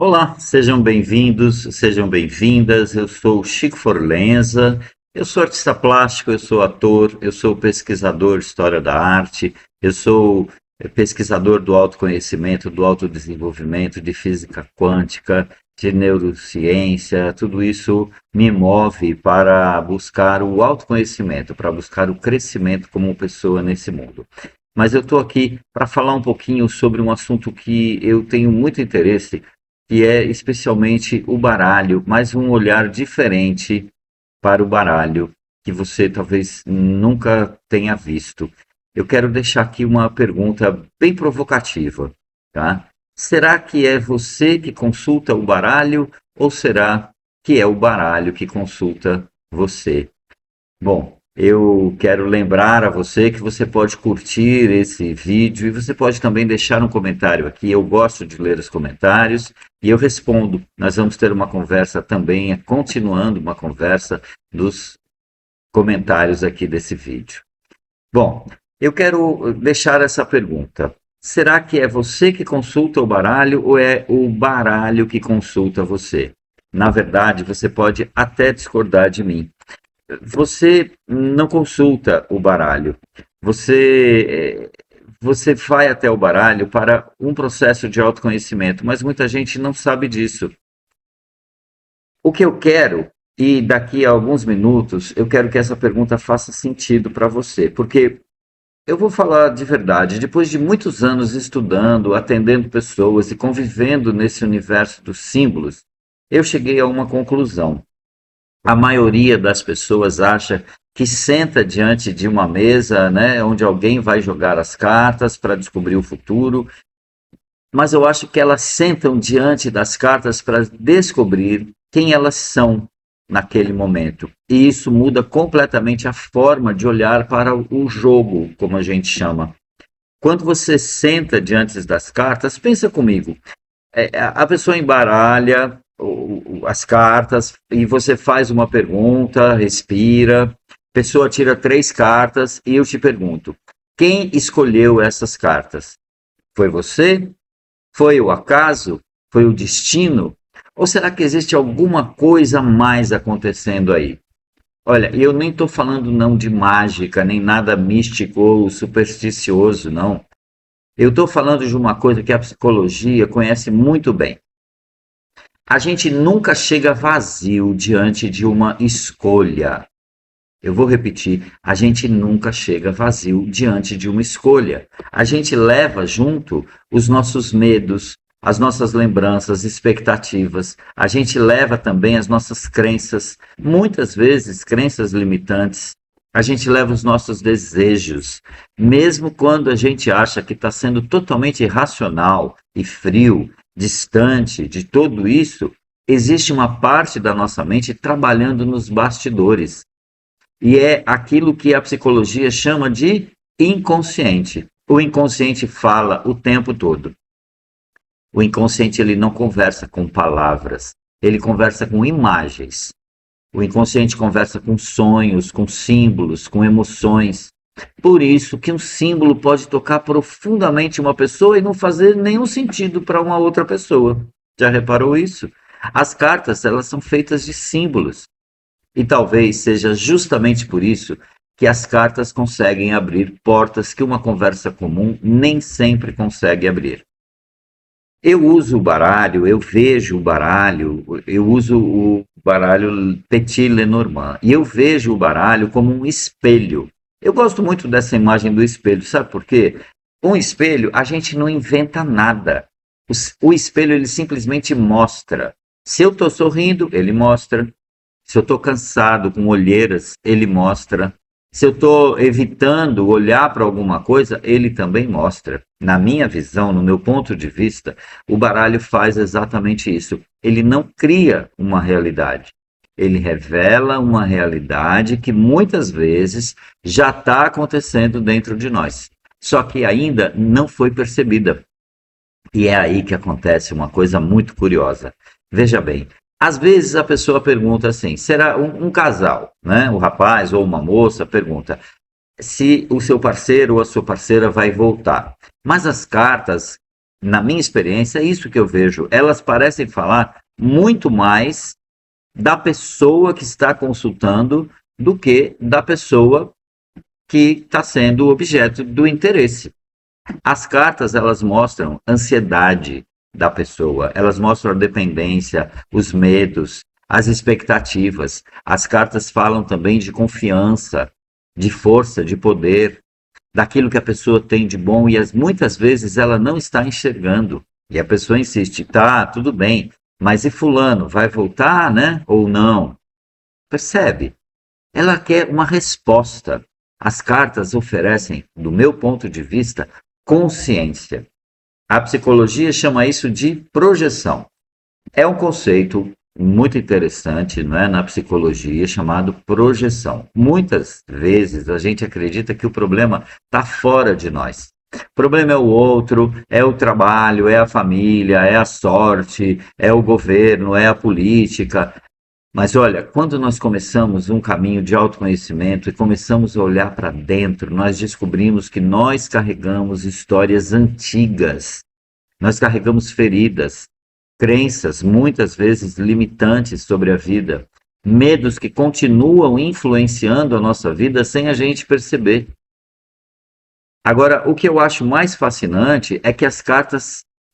Olá, sejam bem-vindos, sejam bem-vindas. Eu sou o Chico Forlenza, eu sou artista plástico, eu sou ator, eu sou pesquisador de história da arte, eu sou pesquisador do autoconhecimento, do autodesenvolvimento, de física quântica, de neurociência. Tudo isso me move para buscar o autoconhecimento, para buscar o crescimento como pessoa nesse mundo. Mas eu estou aqui para falar um pouquinho sobre um assunto que eu tenho muito interesse, que é especialmente o baralho, mas um olhar diferente para o baralho, que você talvez nunca tenha visto. Eu quero deixar aqui uma pergunta bem provocativa, tá? Será que é você que consulta o baralho ou será que é o baralho que consulta você? Bom, eu quero lembrar a você que você pode curtir esse vídeo e você pode também deixar um comentário aqui. Eu gosto de ler os comentários e eu respondo. Nós vamos ter uma conversa também, continuando uma conversa dos comentários aqui desse vídeo. Bom, eu quero deixar essa pergunta. Será que é você que consulta o baralho ou é o baralho que consulta você? Na verdade, você pode até discordar de mim. Você não consulta o baralho. Você vai até o baralho para um processo de autoconhecimento, mas muita gente não sabe disso. O que eu quero, e daqui a alguns minutos, eu quero que essa pergunta faça sentido para você, porque eu vou falar de verdade. Depois de muitos anos estudando, atendendo pessoas e convivendo nesse universo dos símbolos, eu cheguei a uma conclusão. A maioria das pessoas acha que senta diante de uma mesa, né, onde alguém vai jogar as cartas para descobrir o futuro, mas eu acho que elas sentam diante das cartas para descobrir quem elas são naquele momento. E isso muda completamente a forma de olhar para o jogo, como a gente chama. Quando você senta diante das cartas, pensa comigo, a pessoa embaralha as cartas e você faz uma pergunta, respira, a pessoa tira três cartas e eu te pergunto: quem escolheu essas cartas? Foi você? Foi o acaso? Foi o destino? Ou será que existe alguma coisa mais acontecendo aí? Olha, eu nem estou falando não de mágica, nem nada místico ou supersticioso, não. Eu estou falando de uma coisa que a psicologia conhece muito bem. A gente nunca chega vazio diante de uma escolha. Eu vou repetir, a gente nunca chega vazio diante de uma escolha. A gente leva junto os nossos medos, as nossas lembranças, expectativas. A gente leva também as nossas crenças, muitas vezes crenças limitantes. A gente leva os nossos desejos, mesmo quando a gente acha que está sendo totalmente irracional e frio, distante de tudo isso, existe uma parte da nossa mente trabalhando nos bastidores. E é aquilo que a psicologia chama de inconsciente. O inconsciente fala o tempo todo. O inconsciente ele não conversa com palavras, ele conversa com imagens. O inconsciente conversa com sonhos, com símbolos, com emoções. Por isso que um símbolo pode tocar profundamente uma pessoa e não fazer nenhum sentido para uma outra pessoa. Já reparou isso? As cartas, elas são feitas de símbolos. E talvez seja justamente por isso que as cartas conseguem abrir portas que uma conversa comum nem sempre consegue abrir. Eu uso o baralho, eu vejo o baralho, eu uso o baralho Petit Lenormand, e eu vejo o baralho como um espelho. Eu gosto muito dessa imagem do espelho, sabe por quê? Um espelho, a gente não inventa nada. O espelho, ele simplesmente mostra. Se eu estou sorrindo, ele mostra. Se eu estou cansado, com olheiras, ele mostra. Se eu estou evitando olhar para alguma coisa, ele também mostra. Na minha visão, no meu ponto de vista, o baralho faz exatamente isso. Ele não cria uma realidade. Ele revela uma realidade que muitas vezes já está acontecendo dentro de nós. Só que ainda não foi percebida. E é aí que acontece uma coisa muito curiosa. Veja bem, às vezes a pessoa pergunta assim, será um casal, né? O rapaz ou uma moça pergunta se o seu parceiro ou a sua parceira vai voltar. Mas as cartas na minha experiência, é isso que eu vejo. Elas parecem falar muito mais da pessoa que está consultando do que da pessoa que está sendo objeto do interesse. As cartas, elas mostram ansiedade da pessoa, elas mostram a dependência, os medos, as expectativas. As cartas falam também de confiança, de força, de poder, daquilo que a pessoa tem de bom e muitas vezes ela não está enxergando. E a pessoa insiste, tá, tudo bem, mas e fulano, vai voltar, né? Ou não? Percebe? Ela quer uma resposta. As cartas oferecem, do meu ponto de vista, consciência. A psicologia chama isso de projeção. É um conceito muito interessante, não é, na psicologia, chamado projeção. Muitas vezes a gente acredita que o problema está fora de nós. O problema é o outro, é o trabalho, é a família, é a sorte, é o governo, é a política. Mas olha, quando nós começamos um caminho de autoconhecimento e começamos a olhar para dentro, nós descobrimos que nós carregamos histórias antigas, nós carregamos feridas, crenças muitas vezes limitantes sobre a vida, medos que continuam influenciando a nossa vida sem a gente perceber. Agora, o que eu acho mais fascinante é que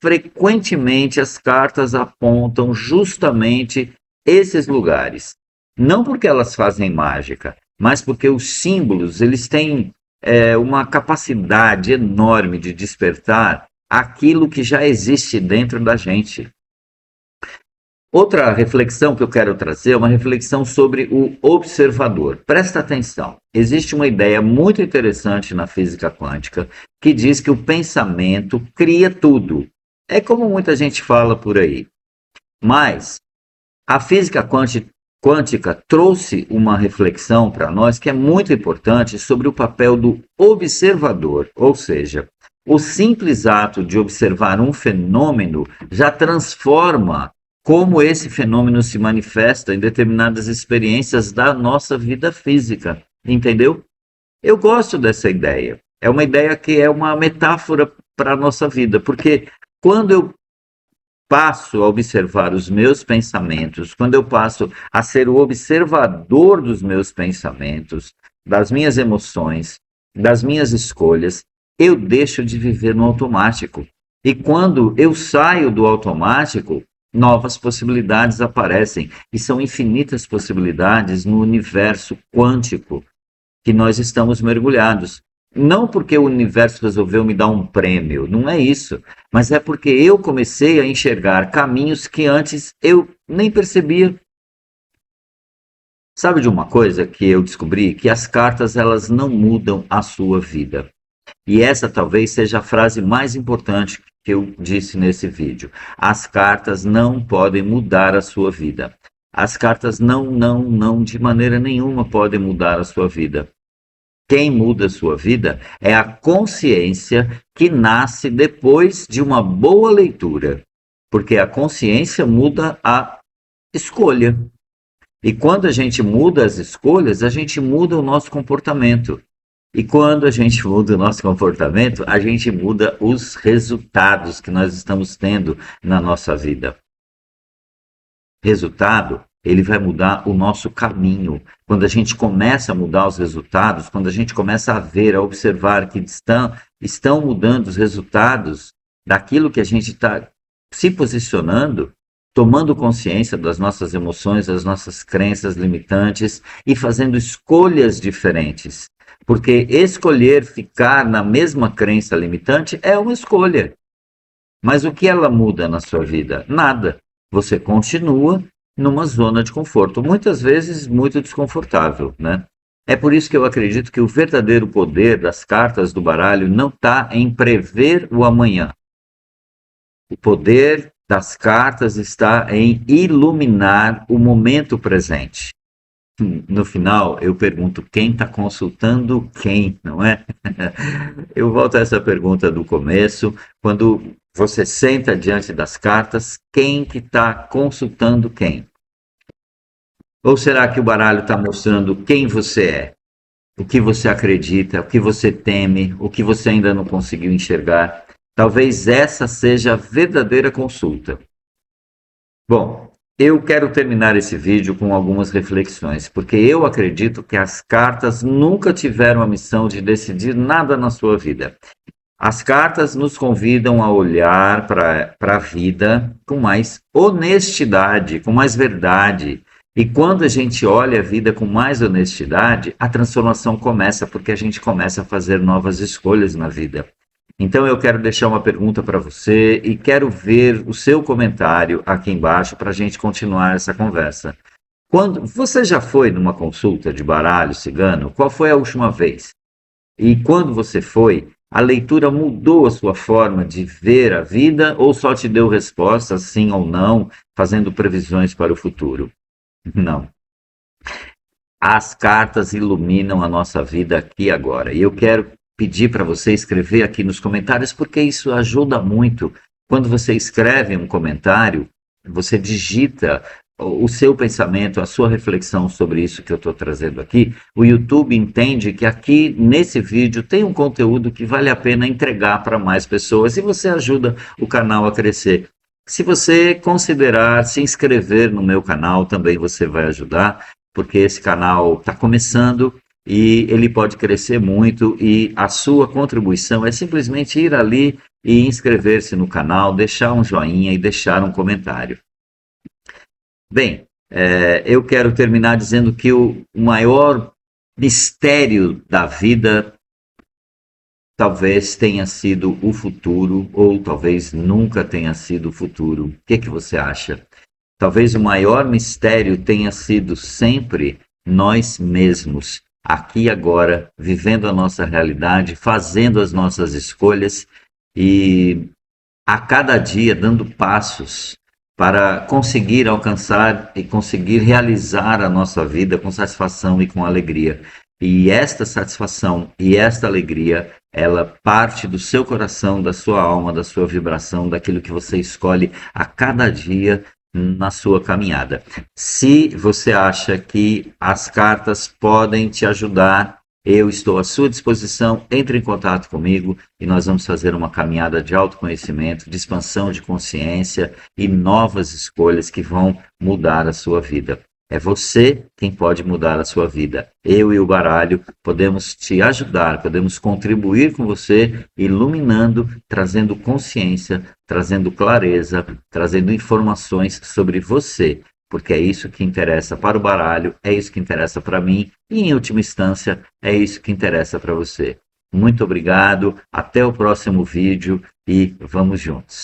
frequentemente as cartas apontam justamente esses lugares. Não porque elas fazem mágica, mas porque os símbolos, eles têm uma capacidade enorme de despertar aquilo que já existe dentro da gente. Outra reflexão que eu quero trazer é uma reflexão sobre o observador. Presta atenção. Existe uma ideia muito interessante na física quântica que diz que o pensamento cria tudo. É como muita gente fala por aí. Mas a física quântica trouxe uma reflexão para nós que é muito importante sobre o papel do observador, ou seja, o simples ato de observar um fenômeno já transforma como esse fenômeno se manifesta em determinadas experiências da nossa vida física, entendeu? Eu gosto dessa ideia. É uma ideia que é uma metáfora para a nossa vida, porque quando eu passo a observar os meus pensamentos, quando eu passo a ser o observador dos meus pensamentos, das minhas emoções, das minhas escolhas, eu deixo de viver no automático. E quando eu saio do automático, novas possibilidades aparecem, e são infinitas possibilidades no universo quântico que nós estamos mergulhados. Não porque o universo resolveu me dar um prêmio, não é isso, mas é porque eu comecei a enxergar caminhos que antes eu nem percebia. Sabe de uma coisa que eu descobri? Que as cartas, elas não mudam a sua vida. E essa talvez seja a frase mais importante que eu disse nesse vídeo. As cartas não podem mudar a sua vida. As cartas não, de maneira nenhuma podem mudar a sua vida. Quem muda a sua vida é a consciência que nasce depois de uma boa leitura. Porque a consciência muda a escolha. E quando a gente muda as escolhas, a gente muda o nosso comportamento. E quando a gente muda o nosso comportamento, a gente muda os resultados que nós estamos tendo na nossa vida. Resultado, ele vai mudar o nosso caminho. Quando a gente começa a mudar os resultados, quando a gente começa a ver, a observar que estão mudando os resultados daquilo que a gente está se posicionando, tomando consciência das nossas emoções, das nossas crenças limitantes e fazendo escolhas diferentes. Porque escolher ficar na mesma crença limitante é uma escolha. Mas o que ela muda na sua vida? Nada. Você continua numa zona de conforto, muitas vezes muito desconfortável, né? É por isso que eu acredito que o verdadeiro poder das cartas do baralho não está em prever o amanhã. O poder das cartas está em iluminar o momento presente. No final, eu pergunto quem está consultando quem, não é? Eu volto a essa pergunta do começo. Quando você senta diante das cartas, quem que está consultando quem? Ou será que o baralho está mostrando quem você é? O que você acredita, o que você teme, o que você ainda não conseguiu enxergar? Talvez essa seja a verdadeira consulta. Bom, eu quero terminar esse vídeo com algumas reflexões, porque eu acredito que as cartas nunca tiveram a missão de decidir nada na sua vida. As cartas nos convidam a olhar para a vida com mais honestidade, com mais verdade. E quando a gente olha a vida com mais honestidade, a transformação começa, porque a gente começa a fazer novas escolhas na vida. Então eu quero deixar uma pergunta para você e quero ver o seu comentário aqui embaixo para a gente continuar essa conversa. Quando você já foi numa consulta de baralho cigano? Qual foi a última vez? E quando você foi, a leitura mudou a sua forma de ver a vida ou só te deu respostas sim ou não, fazendo previsões para o futuro? Não. As cartas iluminam a nossa vida aqui e agora. E eu quero pedir para você escrever aqui nos comentários, porque isso ajuda muito. Quando você escreve um comentário, você digita o seu pensamento, a sua reflexão sobre isso que eu estou trazendo aqui. O YouTube entende que aqui nesse vídeo tem um conteúdo que vale a pena entregar para mais pessoas e você ajuda o canal a crescer. Se você considerar se inscrever no meu canal, também você vai ajudar, porque esse canal está começando e ele pode crescer muito e a sua contribuição é simplesmente ir ali e inscrever-se no canal, deixar um joinha e deixar um comentário. Bem, eu quero terminar dizendo que o maior mistério da vida talvez tenha sido o futuro, ou talvez nunca tenha sido o futuro. O que você acha? Talvez o maior mistério tenha sido sempre nós mesmos, aqui e agora, vivendo a nossa realidade, fazendo as nossas escolhas e a cada dia dando passos para conseguir alcançar e conseguir realizar a nossa vida com satisfação e com alegria. E esta satisfação e esta alegria, ela parte do seu coração, da sua alma, da sua vibração, daquilo que você escolhe a cada dia na sua caminhada. Se você acha que as cartas podem te ajudar, eu estou à sua disposição, entre em contato comigo e nós vamos fazer uma caminhada de autoconhecimento, de expansão de consciência e novas escolhas que vão mudar a sua vida. É você quem pode mudar a sua vida. Eu e o baralho podemos te ajudar, podemos contribuir com você, iluminando, trazendo consciência, trazendo clareza, trazendo informações sobre você. Porque é isso que interessa para o baralho, é isso que interessa para mim e, em última instância, é isso que interessa para você. Muito obrigado, até o próximo vídeo e vamos juntos.